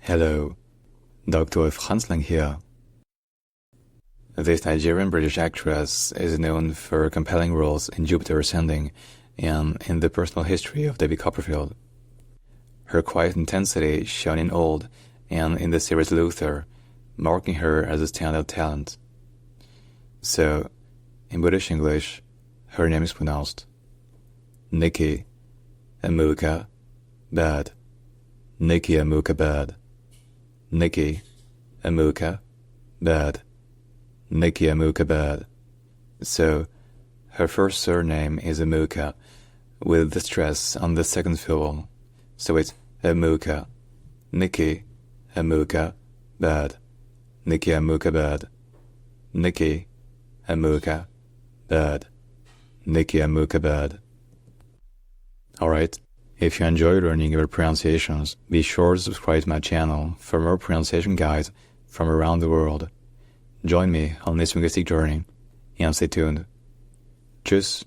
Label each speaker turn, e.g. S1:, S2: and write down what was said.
S1: Hello, Dr. Franzling here. This Nigerian-British actress is known for compelling roles in Jupiter Ascending and in the personal history of David Copperfield. Her quiet intensity shone in Old and in the series Luther, marking her as a standout talent. So, in British English, her name is pronounced Nikki Amuka-Bird. Nikki Amuka-Bird. Nikki Amuka-Bird. Nikki Amuka-Bird. So, her first surname is Amuka, with the stress on the second syllable. So it's Amuka. Nikki Amuka-Bird. Nikki Amuka-Bird. Nikki Amuka-Bird. Nikki Amuka-Bird. Alright, if you enjoy learning about pronunciations, be sure to subscribe to my channel for more pronunciation guides from around the world. Join me on this linguistic journey and stay tuned. Tschüss.